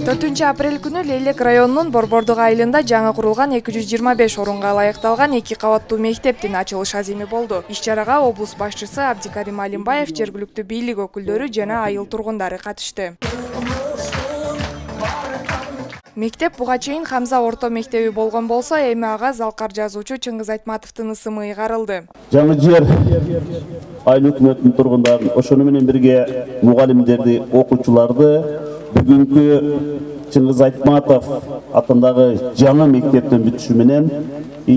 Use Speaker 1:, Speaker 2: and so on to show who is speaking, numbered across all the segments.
Speaker 1: 4 апрель күнү Лейлек районунун Борбордук айылында жаңы курулган 225 орунга ылайыкталган 2 кабаттуу мектептин ачылыш аземи болду. Иш-чарага облус башчысы Абдикарим Алимбаев, жергиликтүү бийлик өкүлдөрү жана айыл тургундары катышты. Мектеп буга чейин Хамза орто мектеби болгон болсо, эми ага залкар жазуучу Чыңгыз Айтматовдун ысымы ыйгарылды.
Speaker 2: Жаңы жер айыл өкмөтүнүн тургундарын, ошону менен бирге мугалимдерди, окуучуларды бүгүнкү Чыңгыз Айтматов атындагы жаңы мектептин бүтүшү менен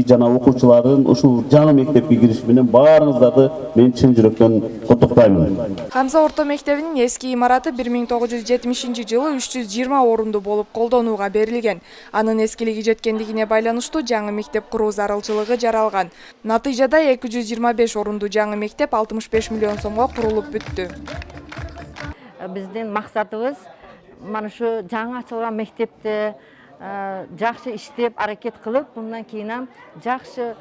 Speaker 2: жана окуучулардын ушул жаңы мектепке кириши менен баарыңыздарды мен чын жүрөктөн куттуктаймын.
Speaker 1: Хамза орто мектебинин эски имараты 1970-жылы 320 орунду болуп колдонууга берилген. Анын эскилиги жеткендигине байланыштуу жаңы мектеп куруу зарылчылыгы жаралган. Натыйжада 225 орунду жаңы мектеп 65 миллион сомго курулуп бүттү.
Speaker 3: Биздин максатыбыз mana şu жаңы ачылган мектепте жакшы иштеп, аракет кылып, мындан кийин ham жакшы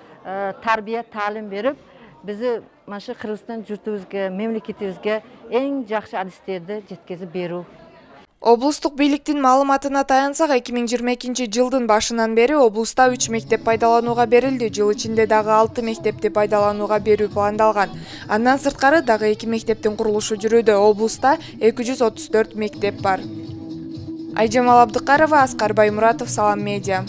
Speaker 3: тарбия, таалим берип, bizi mana şu Кыргызстан журтубузга, мемлекетибизге эң жакшы адистерди жеткизип берүү.
Speaker 1: Облустук бийликтин маалыматына таянсак, 2022-жылдын башынан бери облуста 3 мектеп пайдаланууга берилди. Жыл ичинде дагы 6 мектепти пайдаланууга берүү пландалган. Андан сырткары дагы 2 мектептин курулушу жүрүүдө. Облуста 234 мектеп бар. Айжамал Абдыкарова, Аскар Баймуратов, Салам Медиа.